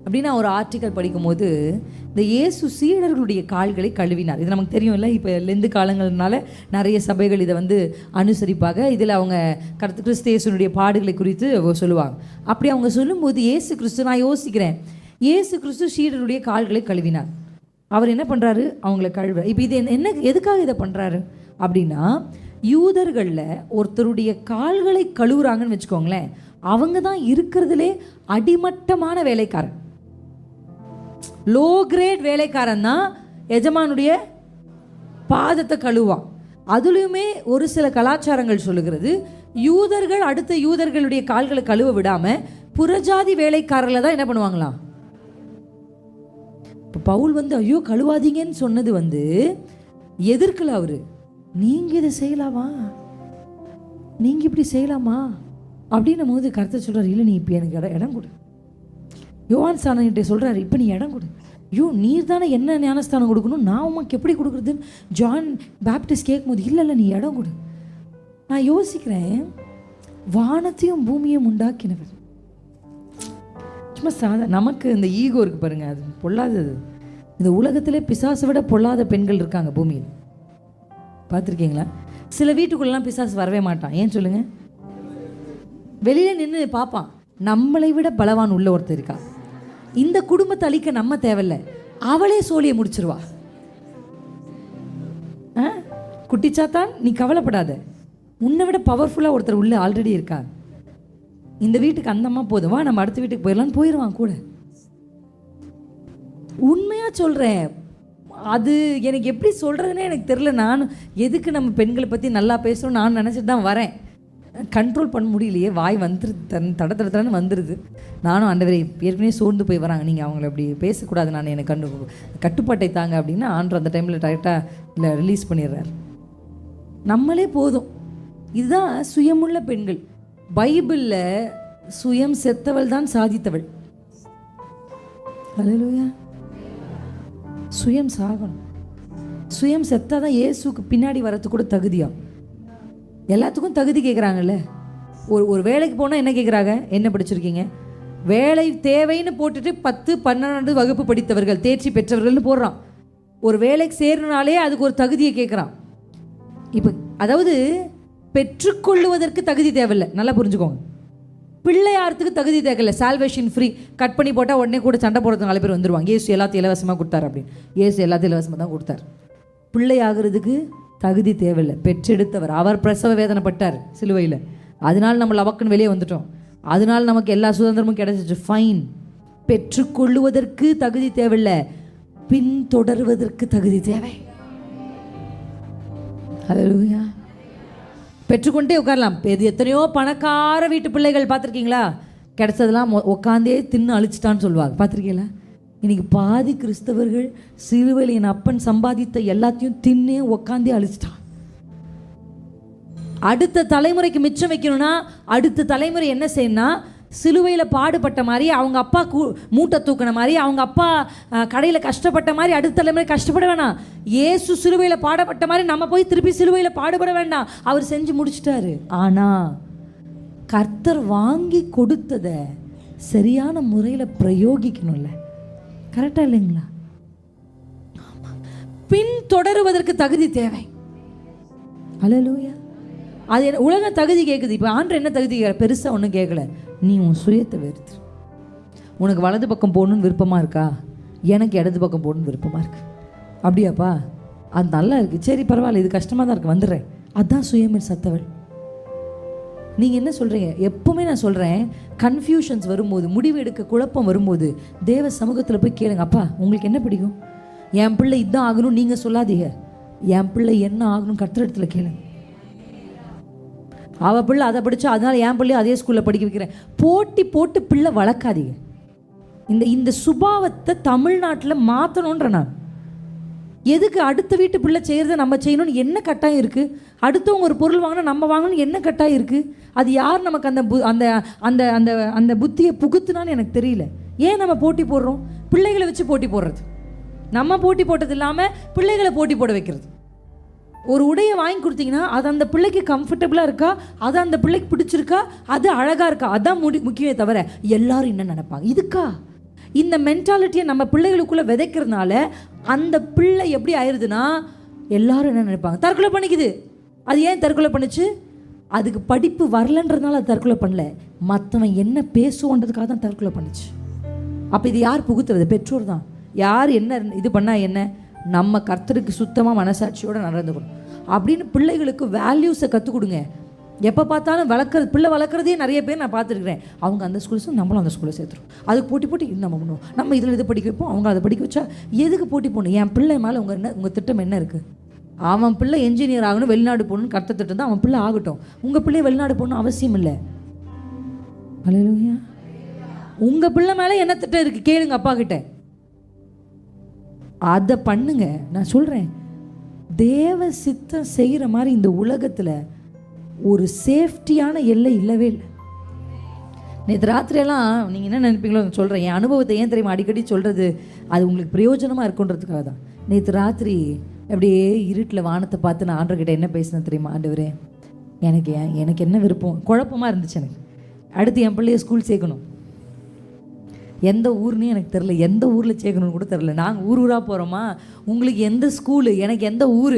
அப்படின்னா ஒரு ஆர்டிக்கல் படிக்கும்போது இந்த இயேசு சீடர்களுடைய கால்களை கழுவினார். இது நமக்கு தெரியும் இல்லை? இப்போ லெந்து காலங்கள்னால நிறைய சபைகள் இதை வந்து அனுசரிப்பாங்க. இதில் அவங்க கிறிஸ்து இயேசுனுடைய பாடுகளை குறித்து சொல்லுவாங்க. அப்படி அவங்க சொல்லும்போது இயேசு கிறிஸ்து, நான் யோசிக்கிறேன், இயேசு கிறிஸ்து சீடருடைய கால்களை கழுவினார். அவர் என்ன பண்ணுறாரு? அவங்கள கழுவ. இப்போ இது என்ன, எதுக்காக இதை பண்ணுறாரு அப்படின்னா, யூதர்களில் ஒருத்தருடைய கால்களை கழுவுறாங்கன்னு வச்சுக்கோங்களேன், அவங்க தான் இருக்கிறதுலே அடிமட்டமான வேலைக்காரன், லோ கிரேட் வேலைக்காரன் தான் எஜமானுடைய பாதத்தை கழுவான். அதுலேயுமே ஒரு சில கலாச்சாரங்கள் சொல்லுகிறது, யூதர்கள் அடுத்த யூதர்களுடைய கால்களை கழுவ விடாமல் புறஜாதி வேலைக்காரர்களை தான் என்ன பண்ணுவாங்களாம். இப்போ பவுல் வந்து ஐயோ கழுவாதீங்கன்னு சொன்னது வந்து எதிர்க்கல. அவரு, நீங்கள் இதை செய்யலாமா, நீங்கள் இப்படி செய்யலாமா அப்படின்னும் போது கர்த்தர் சொல்கிறார், இல்லை நீ இப்போ எனக்கு இடம் கொடு. யோவான் ஸ்நானன்கிட்ட சொல்கிறார், இப்போ நீ இடம் கொடு. ஐயோ நீர் தானே என்ன ஞானஸ்தானம் கொடுக்கணும், நான் உமக்கு எப்படி கொடுக்குறதுன்னு ஜான் பேப்டிஸ்ட் கேட்கும்போது, இல்லை நீ இடம் கொடு. நான் யோசிக்கிறேன், வானத்தையும் பூமியையும் உண்டாக்கினவர். சும்மா நமக்கு இந்த ஈகோ இருக்குது பாருங்க, அது பொல்லாதது. இந்த உலகத்திலே பிசாசை விட பொல்லாத பெண்கள் இருக்காங்க பூமியில். பார்த்துருக்கீங்களா? சில வீட்டுக்குள்ளெல்லாம் பிசாசு வரவே மாட்டான். ஏன் சொல்லுங்கள்? வெளியே நின்று பார்ப்பான், நம்மளை விட பலவான் உள்ள ஒருத்தர் இருக்கா, இந்த குடும்பத்தை அழிக்க நம்ம தேவையில்லை, அவளே சோழியை முடிச்சிருவா. குட்டிச்சாத்தான் நீ கவலைப்படாத, உன்னை விட பவர்ஃபுல்லாக ஒருத்தர் உள்ள ஆல்ரெடி இருக்கா, இந்த வீட்டுக்கு அந்தம்மா போதும், வா நம்ம அடுத்த வீட்டுக்கு போயிடலான்னு போயிடுவான் கூட. உண்மையாக சொல்கிறேன், அது எனக்கு எப்படி சொல்கிறதுனே எனக்கு தெரில. நானும் எதுக்கு நம்ம பெண்களை பற்றி நல்லா பேசணும் நான் நினச்சிட்டு தான் வரேன். கண்ட்ரோல் பண்ண முடியலையே, வாய் வந்துடுது, தடத்தடன்னு வந்துடுது. நானும் ஆண்டவரே ஏற்கனவே சோர்ந்து போய் வராங்க, நீங்கள் அவங்கள அப்படி பேசக்கூடாது, நான் எனக்கு கட்டுப்பாட்டை தாங்க அப்படின்னா ஆண்டவர் அந்த டைமில் டைரெக்டாக இல்லை ரிலீஸ் பண்ணிடுறார். நம்மளே போதும். இதுதான் சுயமுள்ள பெண்கள். பைபிளில் சுயம் செத்தவள் தான் சாதித்தவள். அல்லேலூயா. சுயம் சாகணும். சுயம் செத்தாதான் இயேசுக்கு பின்னாடி வரத்துக்கு கூட தகுதியா. எல்லாத்துக்கும் தகுதி கேட்குறாங்கல்ல. ஒரு வேலைக்கு போனால் என்ன கேட்குறாங்க? என்ன படிச்சிருக்கீங்க? வேலை தேவைன்னு போட்டுட்டு 10, 12 வகுப்பு படித்தவர்கள், தேர்ச்சி பெற்றவர்கள்னு போடுறான். ஒரு வேலைக்கு சேரணுனாலே அதுக்கு ஒரு தகுதியை கேட்குறான். இப்போ அதாவது பெற்றுக்கொள்ளுவதற்கு தகுதி தேவையில்லை, நல்லா புரிஞ்சுக்கோங்க. பிள்ளையாரத்துக்கு தகுதி தேக்கல. சால்வேஷன் ஃப்ரீ, கட் பண்ணி போட்டால் உடனே கூட சண்டை போடுறதுக்கு 4 பேர் வந்துருவாங்க. ஏசு எல்லாத்தையும் இலவசமாக கொடுத்தாரு அப்படின்னு. ஏசு எல்லாத்தையும் இலவசமாக தான் கொடுத்தாரு. பிள்ளை ஆகிறதுக்கு தகுதி தேவையில்லை. பெற்றெடுத்தவர் அவர் பிரசவ வேதனைப்பட்டார் சிலுவையில். அதனால நம்ம லவக்குன்னு வெளியே வந்துட்டோம். அதனால நமக்கு எல்லா சுதந்திரமும் கிடைச்சிச்சு. ஃபைன். பெற்றுக்கொள்ளுவதற்கு தகுதி தேவையில்லை, பின்தொடர்வதற்கு தகுதி தேவை. ஹல்லேலூயா. பெற்றுக்கொண்டே உட்காரலாம். இது எத்தனையோ பணக்கார வீட்டு பிள்ளைகள் பார்த்துருக்கீங்களா? கிடைச்சதெல்லாம் உட்காந்தே தின்னு அழிச்சிட்டான்னு சொல்லுவாங்க, பார்த்துருக்கீங்களா? இன்னைக்கு பாதி கிறிஸ்தவர்கள் சிலுவையில் என் அப்பன் சம்பாதித்த எல்லாத்தையும் தின்னே உட்காந்தே அழிச்சிட்டான். அடுத்த தலைமுறைக்கு மிச்சம் வைக்கணும்னா அடுத்த தலைமுறை என்ன செய்யணும்னா, சிலுவையில் பாடுபட்ட மாதிரி, அவங்க அப்பா மூட்டை தூக்கின மாதிரி, அவங்க அப்பா கடையில் கஷ்டப்பட்ட மாதிரி அடுத்த தலைமுறை கஷ்டப்பட வேணாம். இயேசு சிலுவையில் பாடப்பட்ட மாதிரி நம்ம போய் திருப்பி சிலுவையில் பாடுபட வேண்டாம். அவர் செஞ்சு முடிச்சிட்டாரு. ஆனால் கர்த்தர் வாங்கி கொடுத்ததை சரியான முறையில் பிரயோகிக்கணும்ல. கரெக்டாக இல்லைங்களா? பின் தொடருவதற்கு தகுதி தேவை. ஹல்லேலூயா. அது உலக தகுதி கேட்குது. இப்போ ஆண்டவர் என்ன தகுதி பெருசாக ஒன்றும் கேட்கல. நீ உன் சுயத்தை வெறுத்து, உனக்கு வலது பக்கம் போகணுன்னு விருப்பமாக இருக்கா? எனக்கு இடது பக்கம் போகணுன்னு விருப்பமாக இருக்குது. அப்படியாப்பா? அது நல்லா இருக்குது, சரி பரவாயில்ல, இது கஷ்டமாக தான் இருக்குது, வந்துடுறேன். அதுதான் சுயமே சத்தவள். நீங்கள் என்ன சொல்கிறீங்க? எப்போவுமே நான் சொல்கிறேன், கன்ஃபியூஷன்ஸ் வரும்போது, முடிவு எடுக்க குழப்பம் வரும்போது தேவ சமூகத்தில் போய் கேளுங்க. அப்பா உங்களுக்கு என்ன பிடிக்கும்? என் பிள்ளை இதான் ஆகணும் நீங்கள் சொல்லாதீங்க. என் பிள்ளை என்ன ஆகணும் கர்த்தர் இடத்துல கேளுங்க. அவள் பிள்ளை அதை படித்தா அதனால் என் பிள்ளையும் அதே ஸ்கூலில் படிக்க வைக்கிறேன். போட்டி போட்டு பிள்ளை வளர்க்காதீங்க. இந்த சுபாவத்தை தமிழ்நாட்டில் மாற்றணுன்ற நான். எதுக்கு அடுத்த வீட்டு பிள்ளை செய்கிறத நம்ம செய்யணும்னு என்ன கட்டாயம் இருக்குது? அடுத்தவங்க ஒரு பொருள் வாங்கினா நம்ம வாங்கணும்னு என்ன கட்டாயம் இருக்குது? அது யார் நமக்கு அந்த அந்த அந்த அந்த புத்தியை புகுத்துனான்னு எனக்கு தெரியல. ஏன் நம்ம போட்டி போடுறோம்? பிள்ளைகளை வச்சு போட்டி போடுறது. நம்ம போட்டி போட்டது இல்லாமல் பிள்ளைகளை போட்டி போட வைக்கிறது. ஒரு உடையை வாங்கி கொடுத்தீங்கன்னா அது அந்த பிள்ளைக்கு கம்ஃபர்டபுளாக இருக்கா, அது அந்த பிள்ளைக்கு பிடிச்சிருக்கா, அது அழகாக இருக்கா, அதான் முக்கியமே தவிர எல்லாரும் என்ன நினைப்பாங்க இதுக்கா. இந்த மென்டாலிட்டியை நம்ம பிள்ளைகளுக்குள்ளே விதைக்கிறதுனால அந்த பிள்ளை எப்படி ஆயிடுதுன்னா எல்லாரும் என்ன நினைப்பாங்க, தற்கொலை பண்ணிக்குது. அது ஏன் தற்கொலை பண்ணுச்சு? அதுக்கு படிப்பு வரலன்றதுனால அது தற்கொலை பண்ணல, மற்றவன் என்ன பேசுவோன்றதுக்காக தான் தற்கொலை பண்ணுச்சு. அப்போ இது யார் புகுத்துறது? பெற்றோர் தான். யார் என்ன இது பண்ணால் என்ன? நம்ம கர்த்தருக்கு சுத்தமாக மனசாட்சியோடு நடந்துக்கணும் அப்படின்னு பிள்ளைகளுக்கு வேல்யூஸை கற்றுக் கொடுங்க. எப்போ பார்த்தாலும் பிள்ளை வளர்க்குறதே நிறைய பேர் நான் பார்த்துருக்குறேன். அவங்க அந்த ஸ்கூல்ஸும் நம்மளும் அந்த ஸ்கூலில் சேர்த்துரும். அதுக்கு போட்டி போட்டி நம்ம பண்ணுவோம். நம்ம இதில் இது படிக்க வைப்போம், அவங்க அதை படிக்க வச்சா எதுக்கு போட்டி போடணும்? என் பிள்ளை மேலே உங்கள் திட்டம் என்ன இருக்குது? அவன் பிள்ளை என்ஜினியர் ஆகணும், வெளிநாடு போகணும்னு கர்த்தர் திட்டம் தான். அவன் பிள்ளை ஆகட்டும். உங்கள் பிள்ளை வெளிநாடு போகணும் அவசியம் இல்லை. ஹல்லேலூயா. உங்கள் பிள்ளை மேலே என்ன திட்டம் இருக்குது கேளுங்க அப்பா கிட்ட, அதை பண்ணுங்க. நான் சொல்கிறேன், தேவ சித்தம் செய்கிற மாதிரி இந்த உலகத்தில் ஒரு சேஃப்டியான எல்லை இல்லவே இல்லை. நேற்று ராத்திரியெல்லாம் நீங்கள் என்ன நினைப்பீங்களோ சொல்கிறேன். என் அனுபவத்தை ஏன் தெரியுமா அடிக்கடி சொல்கிறது? அது உங்களுக்கு பிரயோஜனமாக இருக்குன்றதுக்காக தான். நேற்று ராத்திரி அப்படியே இருட்டில் வானத்தை பார்த்து நான் ஆண்டவர்கிட்ட என்ன பேசினேன் தெரியுமா? ஆண்டவரே, எனக்கு என்ன விருப்பம்? குழப்பமாக இருந்துச்சு எனக்கு. அடுத்து என் பிள்ளைய ஸ்கூல் சேர்க்கணும். எந்த ஊர்னே எனக்கு தெரில, எந்த ஊரில் சேர்க்கணும்னு கூட தெரில. நாங்கள் ஊராக போகிறோமா? உங்களுக்கு எந்த ஸ்கூலு, எனக்கு எந்த ஊர்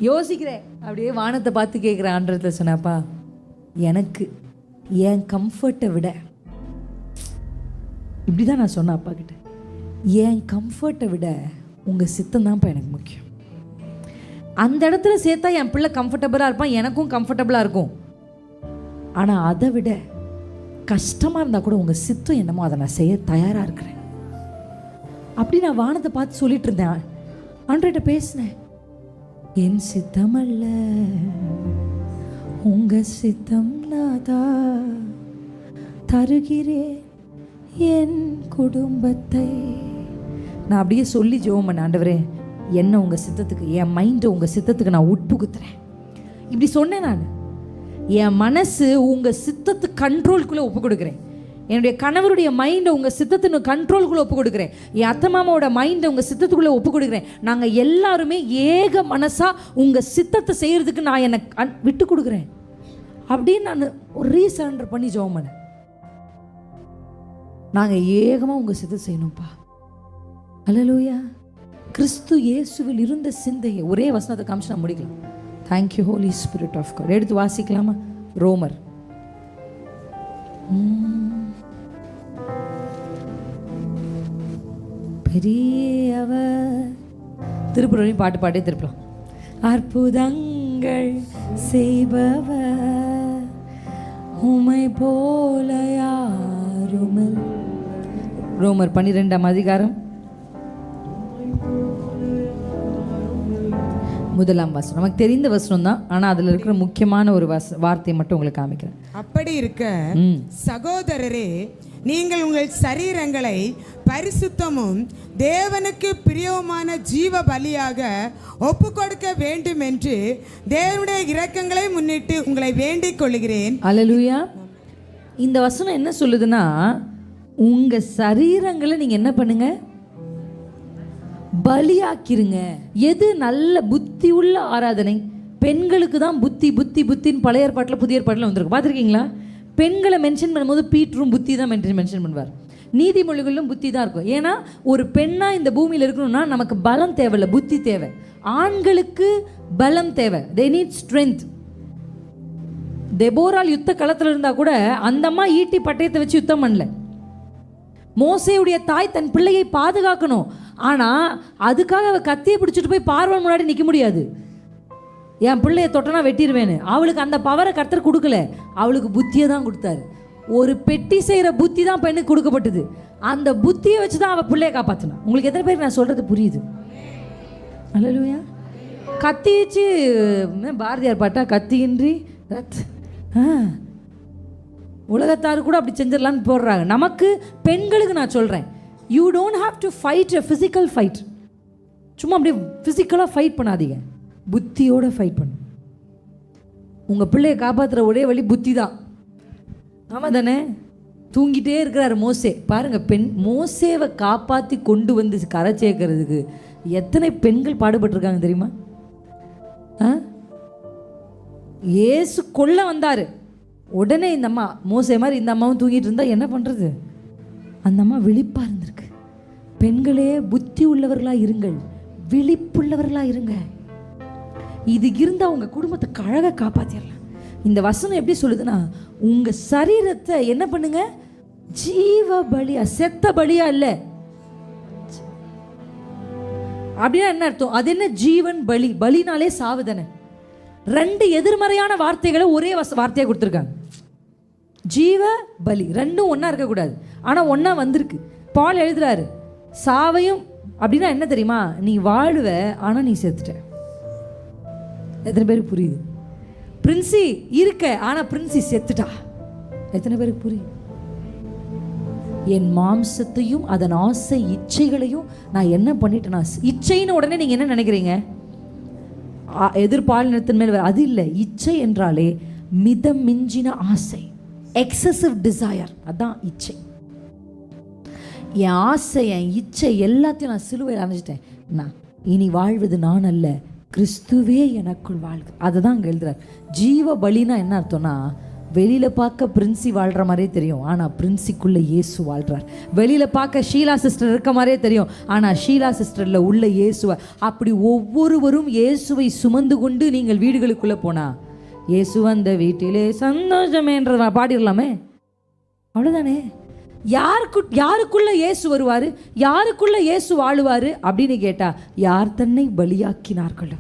யோசிக்கிறேன். அப்படியே வானத்தை பார்த்து கேட்குறேன். ஆண்டவரத்தில் சொன்னாப்பா, எனக்கு என் கம்ஃபர்ட்டை விட, இப்படி தான் நான் சொன்னேன் அப்பா கிட்ட, என் கம்ஃபர்ட்டை விட உங்கள் சித்தம் தான்ப்பா எனக்கு முக்கியம். அந்த இடத்துல சேர்த்தா என் பிள்ளை கம்ஃபர்டபுளாக இருப்பான், எனக்கும் கம்ஃபர்டபுளாக இருக்கும். ஆனால் அதை விட கஷ்டமாக இருந்தால் கூட உங்கள் சித்தம் என்னமோ அதை நான் செய்ய தயாராக இருக்கிறேன். அப்படி நான் வானத்தை பார்த்து சொல்லிட்டு இருந்தேன். ஆண்டவர்கிட்ட பேசினேன். என் சித்தம் அல்ல உங்கள் சித்தம் நாதா, தருகிறேன் என் குடும்பத்தை. நான் அப்படியே சொல்லி ஜெபம் பண்ணேன். ஆண்டவரே, என்ன உங்கள் சித்தத்துக்கு, என் மைண்டை உங்கள் சித்தத்துக்கு நான் உட்புகுத்துறேன். இப்படி சொன்னேன். நான் என் மனசு உங்கள் சித்தத்து கண்ட்ரோல்குள்ளே ஒப்பு கொடுக்குறேன். என்னுடைய கணவருடைய மைண்டை உங்கள் சித்தத்தின் கண்ட்ரோல்குள்ளே ஒப்பு கொடுக்குறேன். என் அத்தை மாமாவோட மைண்டை உங்கள் சித்தத்துக்குள்ளே ஒப்பு கொடுக்குறேன். நாங்கள் எல்லாருமே ஏக மனசாக உங்கள் சித்தத்தை செய்கிறதுக்கு நான் என்னை விட்டு கொடுக்குறேன் அப்படின்னு நான் ஒரு ரீசரண்டர் பண்ணி ஜெபம் பண்ணேன். நாங்கள் ஏகமாக உங்கள் சித்தத்தை செய்யணும்ப்பா. ஹல்லேலூயா. கிறிஸ்து இயேசுவில் இருந்த சிந்தையை ஒரே வசனத்தை காமிச்சு நான் முடிக்கலாம். Thank you Holy Spirit of God. எடுத்து வாசிக்கலாமா? ரோமர் பெரியவர். திருப்புறையும் பாட்டு பாட்டே திருப்பலாம். அற்புதங்கள் செய்பவர் உமை போல யாருமில்லை. ரோமர் 12ஆம் அதிகாரம் 1ஆம் வசனம். நமக்கு தெரிந்த வசனம் தான், ஆனா அதுல இருக்கிற முக்கியமான ஒரு வார்த்தையை மட்டும் உங்களுக்கு காமிக்கிறேன். அப்படி இருக்க சகோதரரே, நீங்கள் உங்கள் சரீரங்களை பரிசுத்தமும் தேவனுக்கு பிரியவுமான ஜீவ பலியாக ஒப்பு கொடுக்க வேண்டும் என்று தேவனுடைய இரக்கங்களை முன்னிட்டு உங்களை வேண்டிக் கொள்கிறேன். அல்லேலூயா. இந்த வசனம் என்ன சொல்லுதுன்னா, உங்க சரீரங்களை நீங்க என்ன பண்ணுங்க, பலியாக்கிருங்க. எது நல்ல புத்தி உள்ள ஆராதனை? பெண்களுக்கு தான் புத்தி புத்தி புத்தின்னு பழைய ஏற்பாட்டில் புதிய ஏற்பாட்டில் வந்திருக்கு. பார்த்துருக்கீங்களா? பெண்களை மென்ஷன் பண்ணும்போது பீட்ரும் புத்தி தான் மென்ஷன் பண்ணுவார். நீதிமொழிகளிலும் புத்தி தான் இருக்கும். ஏன்னா ஒரு பெண்ணா இந்த பூமியில் இருக்கணும்னா நமக்கு பலம் தேவையில்லை, புத்தி தேவை. ஆண்களுக்கு பலம் தேவை. They need strength. தெபோரால் யுத்த களத்தில் இருந்தா கூட அந்த அம்மா ஈட்டி பட்டயத்தை வச்சு யுத்தம் பண்ணல. மோசேயுடைய தாய் தன் பிள்ளையை பாதுகாக்கணும், ஆனா அதுக்காக அவ கத்தியை பிடிச்சிட்டு போய் பார்வன் முன்னாடி நிற்க முடியாது. என் பிள்ளையை தொட்டனா வெட்டிடுவேன்னு. அவளுக்கு அந்த பவரை கர்த்தர் கொடுக்கல, அவளுக்கு புத்தியை தான் கொடுத்தாரு. ஒரு பெட்டி செய்கிற புத்தி தான் பெண்ணுக்கு கொடுக்கப்பட்டது. அந்த புத்தியை வச்சு தான் அவள் பிள்ளையை காப்பாற்றினா. உங்களுக்கு எத்தனை பேருக்கு நான் சொல்கிறது புரியுது? அல்லேலூயா. கத்தி வச்சு பாரதியார் பாட்டா, கத்தியின்றி ரத் உலகத்தாரு கூட அப்படி செஞ்சிடலான்னு போடுறாங்க. நமக்கு பெண்களுக்கு நான் சொல்கிறேன், you don't have to fight a physical fight. சும்மா அப்படியே ஃபிசிக்கலாக ஃபைட் பண்ணாதீங்க, புத்தியோடு ஃபைட் பண்ணு. உங்கள் பிள்ளையை காப்பாற்றுற ஒரே வழி புத்தி தான். ஆமாம் தானே? தூங்கிட்டே இருக்கிறாரு மோசே. பாருங்கள், மோசேவை காப்பாற்றி கொண்டு வந்து கரை சேர்க்கறதுக்கு எத்தனை பெண்கள் பாடுபட்டிருக்காங்க தெரியுமா? ஏசு கொல்ல வந்தார், உடனே இந்த அம்மா, மோசே மாதிரி இந்த அம்மாவும் தூங்கிட்டு இருந்தால் என்ன பண்ணுறது? அந்த அம்மா விழிப்பாக இருந்திருக்கு. பெண்களே புத்தி உள்ளவர்களாக இருங்கள், விழிப்புள்ளவர்களாக இருங்க. இது இருந்தால் உங்கள் குடும்பத்தை அழகாக காப்பாற்றிடலாம். இந்த வசனம் எப்படி சொல்லுதுன்னா, உங்கள் சரீரத்தை என்ன பண்ணுங்க, ஜீவ பலியா, செத்த பலியா இல்லை. அப்படின்னா என்ன அர்த்தம்? அது என்ன ஜீவன் பலி? பலினாலே சாவுதானே. ரெண்டு எதிர்மறையான வார்த்தைகளை ஒரே வார்த்தையாக கொடுத்துருக்காங்க. ஜீவ பலி ரெண்டும் ஒன்றா இருக்கக்கூடாது, ஆனால் ஒன்றா வந்திருக்கு. பால் எழுதுறாரு, சாவையும் அப்படின்னா என்ன தெரியுமா? நீ வாழுவ, ஆனால் நீ செத்துட்ட. எத்தனை பேருக்கு புரியுது? பிரின்சி இருக்க, ஆனால் பிரின்சி செத்துட்டா. எத்தனை பேருக்கு புரியுது? என் மாம்சத்தையும் அதன் ஆசை இச்சைகளையும் நான் என்ன பண்ணிட்டேன்னா, இச்சைன்னு உடனே நீங்கள் என்ன நினைக்கிறீங்க? எதிர்பாலினத்தின் மேல் அது இல்லை. இச்சை என்றாலே மிதம் மிஞ்சின ஆசை, எக்ஸசிவ் டிசையர், அதான் இச்சை. என் ஆசை, என் இச்சை எல்லாத்தையும் நான் சிலுவையில் அணைச்சிட்டேன். நான் இனி வாழ்வது நான் அல்ல, கிறிஸ்துவே எனக்குள் வாழ்க. அதை தான் அங்கே எழுதுறார். ஜீவ பலினா என்ன அர்த்தம்னா, வெளியில் பார்க்க பிரின்சி வாழ்கிற மாதிரியே தெரியும், ஆனால் பிரின்சிக்குள்ளே இயேசு வாழ்கிறார். வெளியில் பார்க்க ஷீலா சிஸ்டர் இருக்க மாதிரியே தெரியும், ஆனால் ஷீலா சிஸ்டரில் உள்ள இயேசுவை. அப்படி ஒவ்வொருவரும் இயேசுவை சுமந்து கொண்டு நீங்கள் வீடுகளுக்குள்ளே போனா, இயேசு அந்த வீட்டிலே சந்தோஷமேன்றத பாடிடலாமே, அவ்வளோதானே. யாருக்குள்ள இயேசு வருவார், யாருக்குள்ள இயேசு வாழுவார் அப்படின்னு கேட்டால், யார் தன்னை பலியாக்கினார்களோ.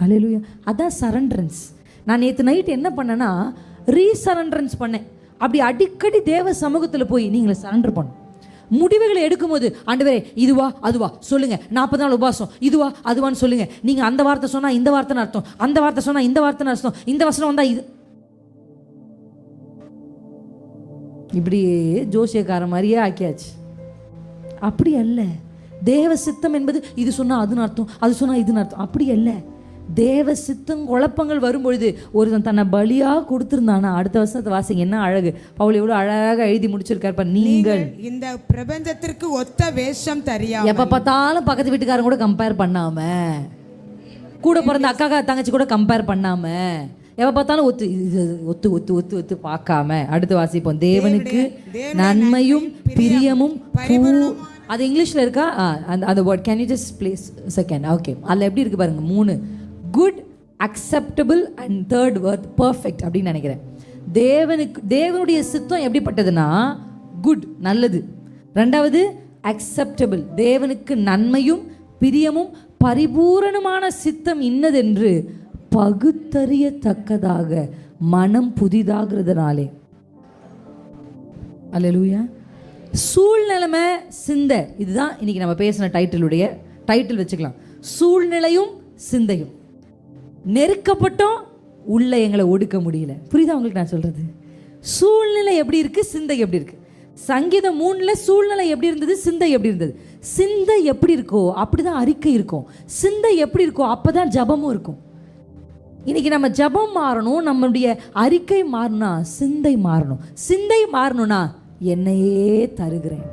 அல்லேலூயா. அதான் சரண்டரன்ஸ். நான் நேற்று நைட்டு என்ன பண்ணேன்னா, ரீசரண்டரன்ஸ் பண்ணேன். அப்படி அடிக்கடி தேவ சமூகத்தில் போய் நீங்களை சரண்டர் பண்ணும். முடிவுகளை எடுக்கும்போது, ஆண்டவரே இதுவா அதுவா சொல்லுங்க, 40 நாள் உபாசம் இதுவா அதுவான்னு சொல்லுங்க. நீங்க அந்த வார்த்தை சொன்னா இந்த வார்த்தைன்னு அர்த்தம், அந்த வார்த்தை சொன்னா இந்த வார்த்தைன்னு அர்த்தம், இந்த வசனம் வந்தா இது. இப்படியே ஜோசியக்கார மாதிரியே ஆக்கியாச்சு. அப்படி அல்ல. தேவ சித்தம் என்பது இது சொன்னா அதுன்னு அர்த்தம், அது சொன்னா இதுன்னு அர்த்தம். அப்படி அல்ல. தேவ சித்தம் குழப்பங்கள் வரும்பொழுது ஒருத்தன் தன்னை பலியா கொடுத்திருந்தானா, அடுத்த வருஷத்தை வாசிங்க, என்ன அழகு. பவுல் எவ்வளவு அழகாக எழுதி முடிச்சிருக்காரு. நீங்கள் இந்த பிரபஞ்சத்திற்கு ஒத்த வேஷம் தெரியாம, எப்ப பார்த்தாலும் பக்கத்து வீட்டுக்காரங்க கூட கம்பேர் பண்ணாம, கூட பிறந்த அக்கா தங்கச்சி கூட கம்பேர் பண்ணாம, எப்ப பார்த்தாலும் ஒத்து ஒத்து ஒத்து ஒத்து ஒத்து பார்க்காம. அடுத்து வாசிப்போம். தேவனுக்கு நன்மையும் பிரியமும். அது இங்கிலீஷ்ல இருக்கா? அந்த word can you just please second? Okay, அதில் எப்படி இருக்கு பாருங்க. 3 good, acceptable and 3rd word perfect அப்படின்னு நினைக்கிறேன். தேவனுடைய சித்தம் எப்படிப்பட்டதுன்னா குட், நல்லது. ரெண்டாவது அக்செப்டபிள், தேவனுக்கு நன்மையும் பிரியமும் பரிபூரணமான சித்தம் இன்னதென்று பகுத்தறியத்தக்கதாக மனம் புதிதாகிறதுனாலே. அல்லேலூயா. சூழ்நிலைமை சிந்தை, இதுதான் இன்னைக்கு நம்ம பேசின டைட்டில் வச்சுக்கலாம். சூழ்நிலையும் சிந்தையும். நெருக்கப்பட்டோம், உள்ள எங்களை ஒடுக்க முடியல. புரியுதா உங்களுக்கு நான் சொல்றது? சூழ்நிலை எப்படி இருக்கு, சிந்தை எப்படி இருக்கு? சங்கீதம் 3ல் சூழ்நிலை எப்படி இருந்தது, சிந்தை எப்படி இருந்தது. சிந்தை எப்படி இருக்கோ அப்படிதான் அறிக்கை இருக்கும். சிந்தை எப்படி இருக்கோ அப்பதான் ஜபமும் இருக்கும். இன்னைக்கு நம்ம ஜபம் மாறணும், நம்மளுடைய அறிக்கை மாறணும்னா சிந்தை மாறணும். சிந்தை மாறணும்னா என்னையே தருகிறேன்.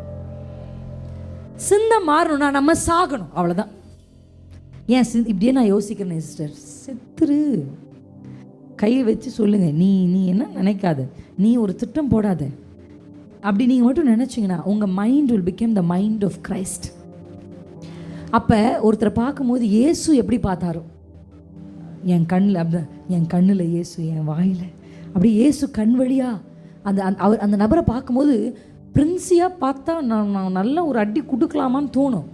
சிந்தை மாறணும்னா நம்ம சாகணும், அவ்வளோதான். ஏன் இப்படியே நான் யோசிக்கிறேன் சிஸ்டர், செத்துரு. கையை வச்சு சொல்லுங்க, நீ என்ன நினைக்காத, நீ ஒரு திட்டம் போடாத. அப்படி நீங்கள் மட்டும் நினச்சிங்கன்னா உங்கள் mind will become the mind of Christ. அப்போ ஒருத்தரை பார்க்கும்போது இயேசு எப்படி பார்த்தாரோ, என் கண்ணில் அப்படிதான், என் கண்ணில் இயேசு, என் வாயில் அப்படி இயேசு கண் வழியா அந்த நபரை பார்க்கும்போது பிரின்ஸியாக பார்த்தா நான் நல்ல ஒரு அடி கொடுக்கலாமான்னு தோணும்.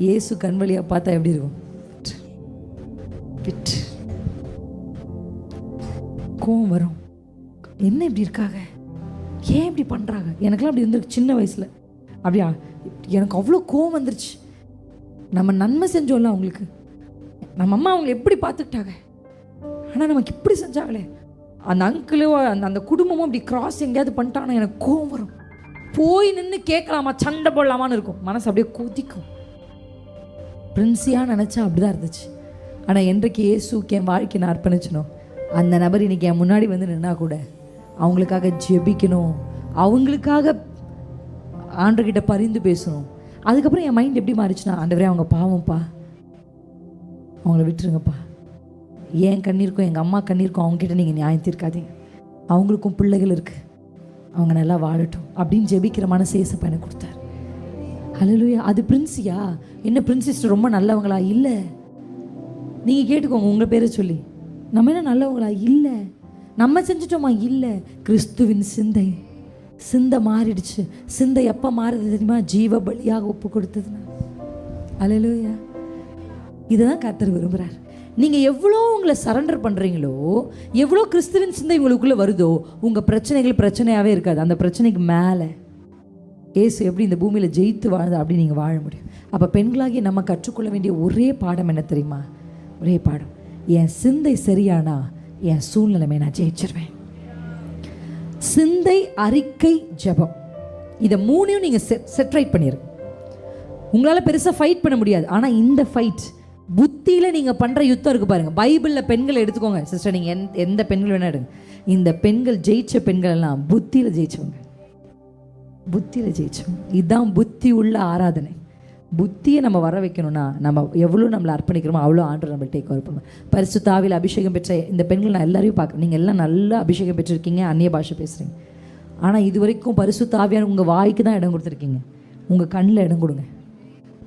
இயேசு கண் வழியாக பார்த்தா எப்படி இருக்கும்? கோவம் வரும். என்ன இப்படி இருக்காங்க, ஏன் இப்படி பண்ணுறாங்க? எனக்கெல்லாம் அப்படி இருந்திருக்கு சின்ன வயசில். அப்படியா, எனக்கு அவ்வளோ கோவம் வந்துருச்சு. நம்ம நன்மை செஞ்சோம்ல அவங்களுக்கு, நம்ம அம்மா அவங்களை எப்படி பார்த்துக்கிட்டாங்க, ஆனால் நமக்கு இப்படி செஞ்சாங்களே. அந்த அங்கிளோ அந்த குடும்பமும் அப்படி கிராஸ் எங்கேயாவது பண்ணிட்டாங்கன்னா எனக்கு கோவம் வரும். போய் நின்று கேட்கலாமா, சண்டை போடலாமான்னு இருக்கும். மனசு அப்படியே கொதிக்கும். பிரின்ஸியாக நினச்சா அப்படிதான் இருந்துச்சு. ஆனால் என்றைக்கு இயேசுக்கு என் வாழ்க்கை நான் அர்ப்பணிச்சனும், அந்த நபர் இன்னைக்கு என் முன்னாடி வந்து நின்னா கூட அவங்களுக்காக ஜெபிக்கணும், அவங்களுக்காக ஆண்டவர்கிட்ட பரிந்து பேசணும். அதுக்கப்புறம் என் மைண்ட் எப்படி மாறிச்சுன்னா, ஆண்டவரே அவங்க பாவம்ப்பா, அவங்கள விட்டுருங்கப்பா. என் கண்ணீருக்கும் எங்கள் அம்மா கண்ணீருக்கும் அவங்ககிட்ட நீங்கள் நியாயம் தீர்க்காதீங்க, அவங்களுக்கும் பிள்ளைகள் இருக்குது, அவங்க நல்லா வாழட்டும் அப்படின்னு ஜெபிக்கிற மனசு ஏசப்பா எனக்கு கொடுத்தார். ஹல்லேலூயா. அது பிரின்ஸியா? என்ன பிரின்சிஸ்டர் ரொம்ப நல்லவங்களா? இல்லை. நீங்கள் கேட்டுக்கோங்க உங்கள் பேரை சொல்லி, நம்ம என்ன நல்லவங்களா? இல்லை. நம்ம செஞ்சிட்டோமா? இல்லை. கிறிஸ்துவின் சிந்தை மாறிடுச்சு. சிந்தை எப்போ மாறுது தெரியுமா? ஜீவ பலியாக ஒப்பு கொடுத்ததுன்னா. ஹல்லேலூயா. இதுதான் கர்த்தர் விரும்புகிறார். நீங்கள் எவ்வளோ உங்களை சரண்டர் பண்ணுறீங்களோ, எவ்வளோ கிறிஸ்துவின் சிந்தை உங்களுக்குள்ளே வருதோ, உங்கள் பிரச்சனைகள் பிரச்சனையாகவே இருக்காது. அந்த பிரச்சனைக்கு மேலே ஏசு எப்படி இந்த பூமியில் ஜெயித்து வாழ்ந்து அப்படி நீங்கள் வாழ முடியும். அப்போ பெண்களாகி நம்ம கற்றுக்கொள்ள வேண்டிய ஒரே பாடம் என்ன தெரியுமா? ஒரே பாடம், என் சிந்தை சரியானா என் சூழ்நிலைமை நான் ஜெயிச்சிருவேன். சிந்தை, அறிக்கை, ஜெபம், இதை மூணையும் நீங்கள் செட்ரைட் பண்ணிடுங்க. உங்களால் பெருசாக ஃபைட் பண்ண முடியாது, ஆனால் இந்த ஃபைட் புத்தியில் நீங்கள் பண்ணுற யுத்தம் இருக்குது பாருங்கள். பைபிளில் பெண்களை எடுத்துக்கோங்க சிஸ்டர், நீங்கள் எந்த பெண்கள் வேணா எடுங்க. இந்த பெண்கள் ஜெயிச்ச பெண்கள் எல்லாம் புத்தியில் ஜெயிச்சவங்க. இதுதான் புத்தி உள்ள ஆராதனை. புத்தியை நம்ம வர வைக்கணும்னா நம்ம எவ்வளோ நம்மளை அர்ப்பணிக்கிறோமோ அவ்வளோ ஆண்டவர் நம்ம டேக் ஓவர் பண்ணுவோம். பரிசுத்த ஆவியில் அபிஷேகம் பெற்ற இந்த பெண்கள் நான் எல்லாரையும் பார்க்குறேன். நீங்கள் எல்லாம் நல்லா அபிஷேகம் பெற்றிருக்கீங்க, அந்நிய பாஷை பேசுகிறீங்க. ஆனால் இது வரைக்கும் பரிசுத்த ஆவியான உங்கள் வாய்க்கு தான் இடம் கொடுத்துருக்கீங்க. உங்கள் கண்ணில் இடம் கொடுங்க,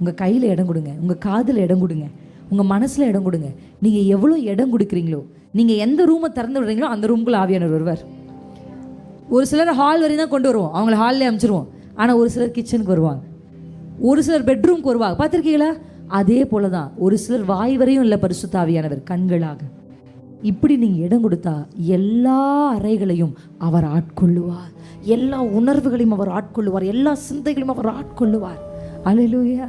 உங்கள் கையில் இடம் கொடுங்க, உங்கள் காதில் இடம் கொடுங்க, உங்கள் மனசில் இடம் கொடுங்க. நீங்கள் எவ்வளோ இடம் கொடுக்குறீங்களோ, நீங்கள் எந்த ரூமை திறந்து விடுறீங்களோ அந்த ரூமுக்குள்ள ஆவியானவர் வருவார். ஒரு சிலர் ஹால் வரையும் தான் கொண்டு வருவோம், அவங்கள ஹால்லே அனுப்பிச்சிருவோம். ஆனால் ஒரு சிலர் கிச்சனுக்கு வருவாங்க, ஒரு சிலர் பெட்ரூம்க்கு வருவாங்க. பார்த்துருக்கீங்களா? அதே போல தான் ஒரு சிலர் வாய் வரையும் இல்லை பரிசுத்த ஆவியானவர் கண்களாக. இப்படி நீங்கள் இடம் கொடுத்தா எல்லா அறைகளையும் அவர் ஆட்கொள்ளுவார், எல்லா உணர்வுகளையும் அவர் ஆட்கொள்ளுவார், எல்லா சிந்தைகளையும் அவர் ஆட்கொள்ளுவார். அல்லேலூயா.